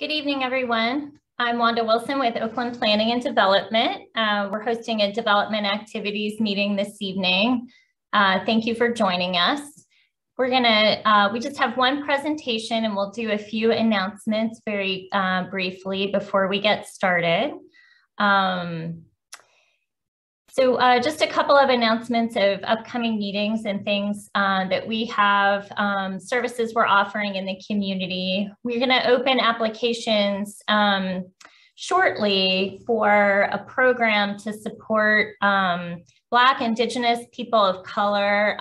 Good evening, everyone. I'm Wanda Wilson with Oakland Planning and Development. We're hosting a development activities meeting this evening. Thank you for joining us. We just have one presentation and we'll do a few announcements very briefly before we get started. Just a couple of announcements of upcoming meetings and things that we have, services we're offering in the community. We're going to open applications shortly for a program to support Black, Indigenous, people of color,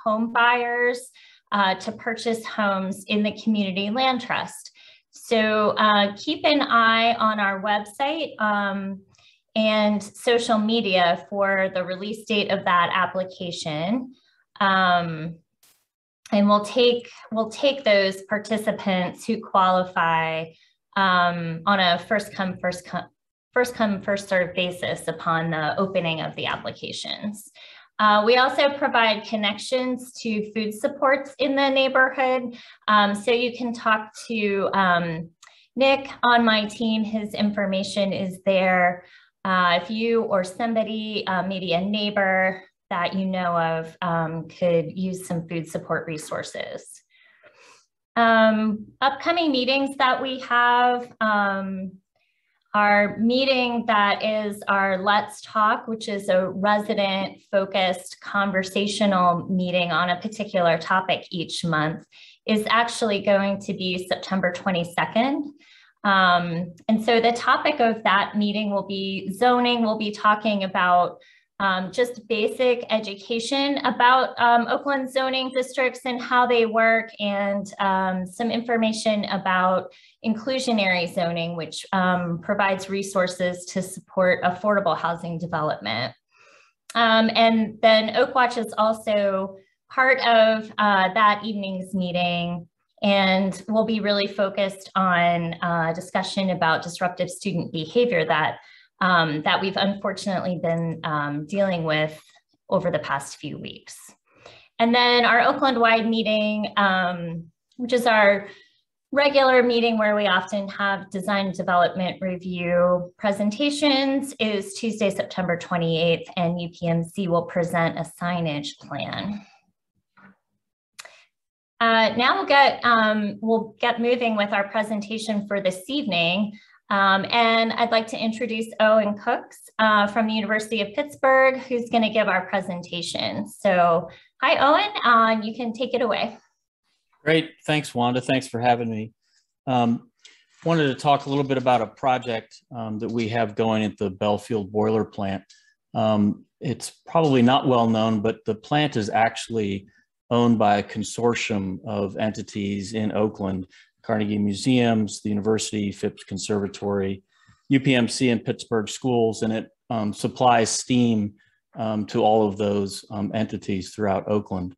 home buyers to purchase homes in the Community Land Trust. So keep an eye on our website and social media for the release date of that application. And we'll take those participants who qualify on a first come, first served basis upon the opening of the applications. We also provide connections to food supports in the neighborhood. So you can talk to Nick on my team. His information is there. If you or somebody, maybe a neighbor that you know of could use some food support resources. Upcoming meetings that we have, our meeting that is our Let's Talk, which is a resident focused conversational meeting on a particular topic each month, is actually going to be September 22nd. And so the topic of that meeting will be zoning. We'll be talking about just basic education about Oakland zoning districts and how they work, and some information about inclusionary zoning, which provides resources to support affordable housing development. And then Oakwatch is also part of that evening's meeting, and we'll be really focused on discussion about disruptive student behavior that we've unfortunately been dealing with over the past few weeks. And then our Oakland-wide meeting, which is our regular meeting where we often have design development review presentations, is Tuesday, September 28th, and UPMC will present a signage plan. Now we'll get moving with our presentation for this evening. And I'd like to introduce Owen Cooks from the University of Pittsburgh, who's going to give our presentation. So hi, Owen, you can take it away. Great. Thanks, Wanda. Thanks for having me. Wanted to talk a little bit about a project that we have going at the Bellefield Boiler Plant. It's probably not well known, but the plant is actually owned by a consortium of entities in Oakland: Carnegie Museums, the University, Phipps Conservatory, UPMC, and Pittsburgh Schools, and it supplies steam to all of those entities throughout Oakland.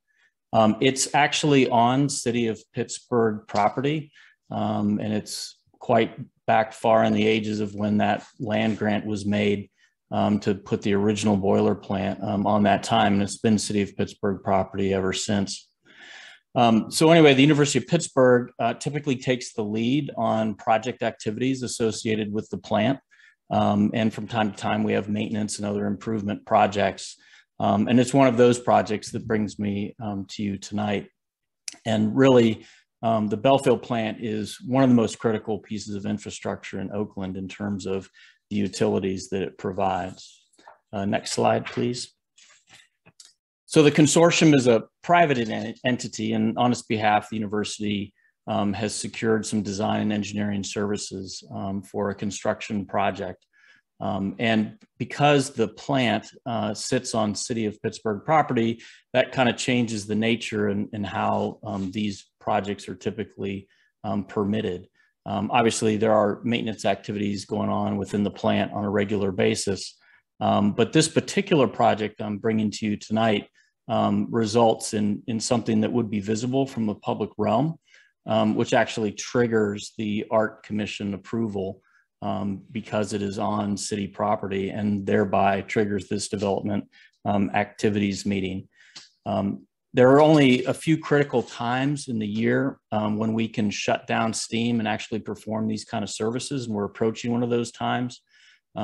It's actually on City of Pittsburgh property, and it's quite back far in the ages of when that land grant was made to put the original boiler plant on that time, and it's been City of Pittsburgh property ever since. So anyway, the University of Pittsburgh typically takes the lead on project activities associated with the plant, and from time to time we have maintenance and other improvement projects, and it's one of those projects that brings me to you tonight. And really, the Bellefield plant is one of the most critical pieces of infrastructure in Oakland in terms of the utilities that it provides. Next slide, please. So the consortium is a private entity, and on its behalf, the university has secured some design and engineering services for a construction project. And because the plant sits on City of Pittsburgh property, that kind of changes the nature and how these projects are typically permitted. Obviously, there are maintenance activities going on within the plant on a regular basis, but this particular project I'm bringing to you tonight results in something that would be visible from the public realm, which actually triggers the Art Commission approval because it is on city property, and thereby triggers this development activities meeting. There are only a few critical times in the year when we can shut down steam and actually perform these kind of services, and we're approaching one of those times.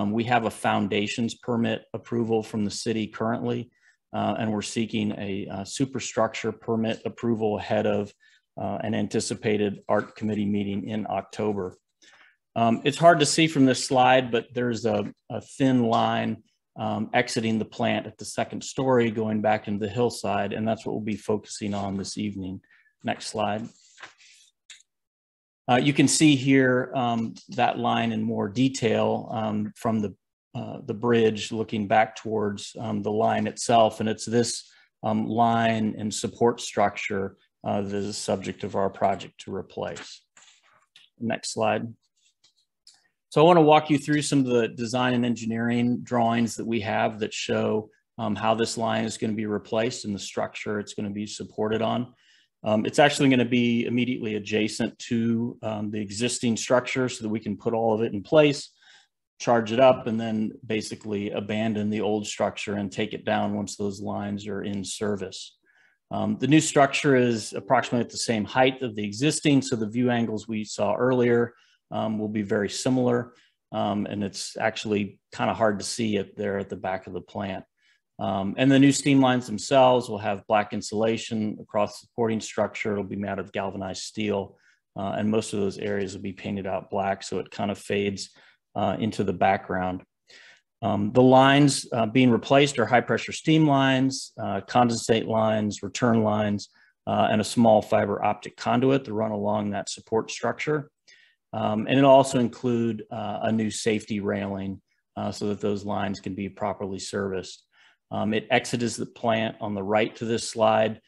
We have a foundations permit approval from the city currently, and we're seeking a superstructure permit approval ahead of an anticipated ART committee meeting in October. It's hard to see from this slide, but there's a thin line exiting the plant at the second story, going back into the hillside, and that's what we'll be focusing on this evening. Next slide. You can see here that line in more detail from the bridge looking back towards the line itself, and it's this line and support structure that is the subject of our project to replace. Next slide. So I want to walk you through some of the design and engineering drawings that we have that show how this line is going to be replaced and the structure it's going to be supported on. It's actually going to be immediately adjacent to the existing structure so that we can put all of it in place, charge it up, and then basically abandon the old structure and take it down once those lines are in service. The new structure is approximately at the same height of the existing, so the view angles we saw earlier will be very similar, and it's actually kind of hard to see it there at the back of the plant. And the new steam lines themselves will have black insulation across the supporting structure. It'll be made out of galvanized steel, and most of those areas will be painted out black, so it kind of fades into the background. The lines being replaced are high pressure steam lines, condensate lines, return lines, and a small fiber optic conduit to run along that support structure. And it'll also include a new safety railing so that those lines can be properly serviced. It exits the plant on the right to this slide,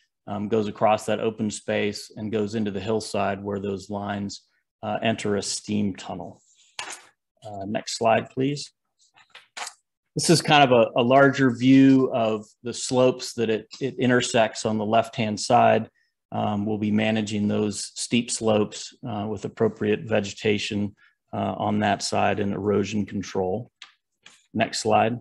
goes across that open space and goes into the hillside where those lines enter a steam tunnel. Next slide, please. This is kind of a larger view of the slopes that it intersects on the left-hand side. We'll be managing those steep slopes with appropriate vegetation on that side and erosion control. Next slide.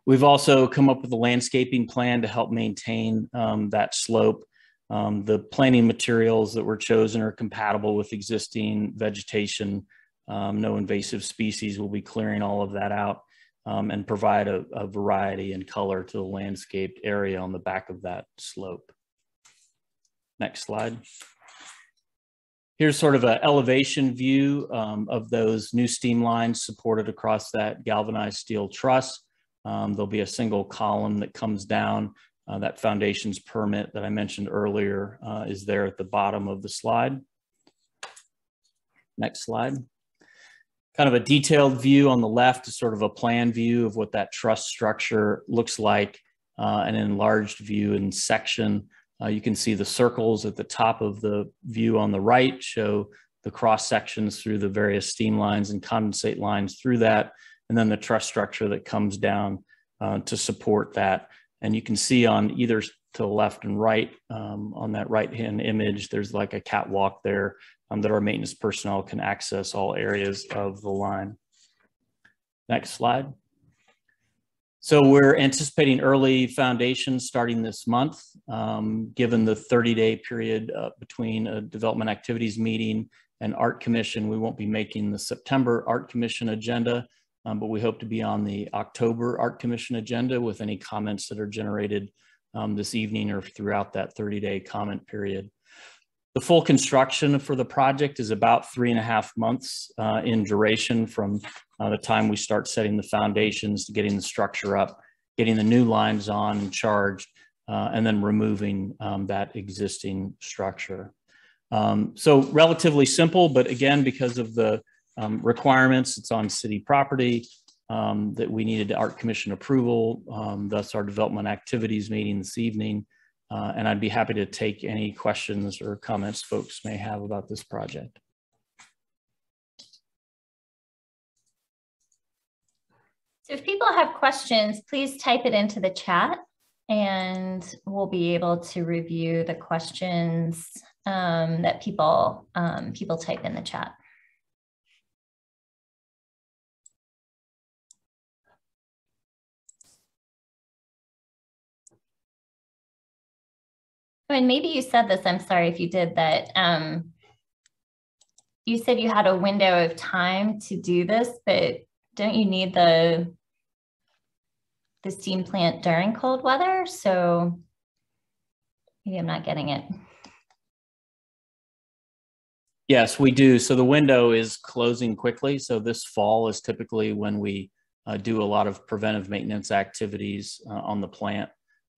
We've also come up with a landscaping plan to help maintain that slope. The planting materials that were chosen are compatible with existing vegetation. No invasive species. Will be clearing all of that out and provide a variety and color to the landscaped area on the back of that slope. Next slide. Here's sort of an elevation view of those new steam lines supported across that galvanized steel truss. There'll be a single column that comes down. That foundations permit that I mentioned earlier is there at the bottom of the slide. Next slide. Kind of a detailed view on the left is sort of a plan view of what that truss structure looks like. An enlarged view in section. You can see the circles at the top of the view on the right show the cross sections through the various steam lines and condensate lines through that, and then the truss structure that comes down to support that. And you can see on either to the left and right on that right-hand image, there's like a catwalk there that our maintenance personnel can access all areas of the line. Next slide. So we're anticipating early foundations starting this month, given the 30-day period between a development activities meeting and Art Commission. We won't be making the September Art Commission agenda, but we hope to be on the October Art Commission agenda with any comments that are generated this evening or throughout that 30-day comment period. The full construction for the project is about 3.5 months in duration from the time we start setting the foundations to getting the structure up, getting the new lines on and charged, and then removing that existing structure. So relatively simple, but again, because of the requirements, it's on city property, that we needed Art Commission approval, thus our development activities meeting this evening. And I'd be happy to take any questions or comments folks may have about this project. So if people have questions, please type it into the chat and we'll be able to review the questions that people type in the chat. And maybe you said this, I'm sorry if you did, that you said you had a window of time to do this, but don't you need the steam plant during cold weather? So maybe I'm not getting it. Yes, we do. So the window is closing quickly. So this fall is typically when we do a lot of preventive maintenance activities on the plant,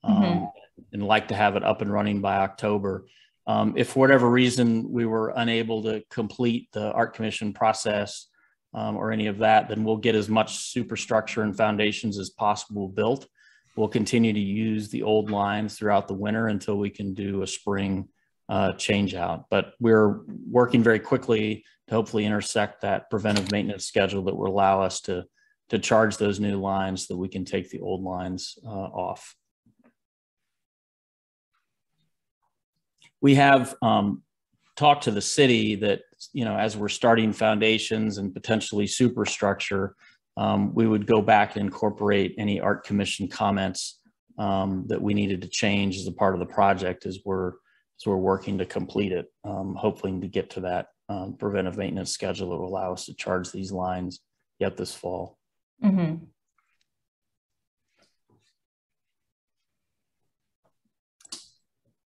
and like to have it up and running by October. If for whatever reason we were unable to complete the Art Commission process or any of that, then we'll get as much superstructure and foundations as possible built. We'll continue to use the old lines throughout the winter until we can do a spring change out. But we're working very quickly to hopefully intersect that preventive maintenance schedule that will allow us to charge those new lines so that we can take the old lines off. We have talked to the city that, you know, as we're starting foundations and potentially superstructure, we would go back and incorporate any Art Commission comments that we needed to change as a part of the project as we're working to complete it, hopefully to get to that preventive maintenance schedule that will allow us to charge these lines yet this fall. Mm-hmm.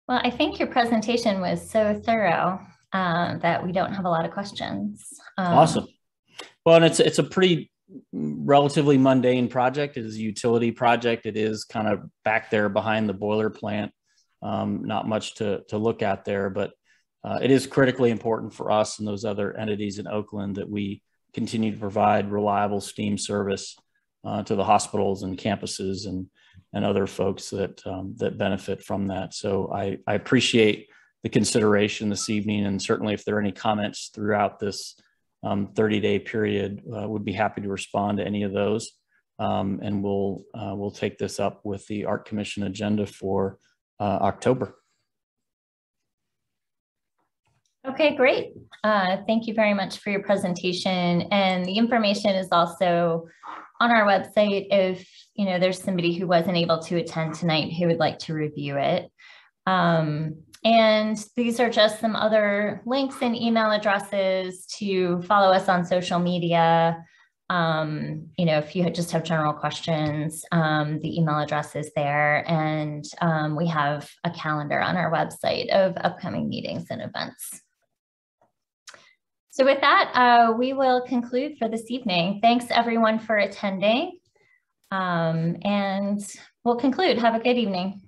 Well, I think your presentation was so thorough that we don't have a lot of questions. Awesome. Well, and it's a pretty relatively mundane project. It is a utility project. It is kind of back there behind the boiler plant. Not much to look at there, but it is critically important for us and those other entities in Oakland that we continue to provide reliable steam service to the hospitals and campuses and other folks that benefit from that. So I appreciate the consideration this evening, and certainly if there are any comments throughout this 30-day period, would be happy to respond to any of those. And we'll take this up with the Art Commission agenda for October. Okay, great. Thank you very much for your presentation. And the information is also on our website if, you know, there's somebody who wasn't able to attend tonight who would like to review it. And these are just some other links and email addresses to follow us on social media. You know, if you just have general questions, the email address is there, and we have a calendar on our website of upcoming meetings and events. So with that, we will conclude for this evening. Thanks everyone for attending, and we'll conclude. Have a good evening.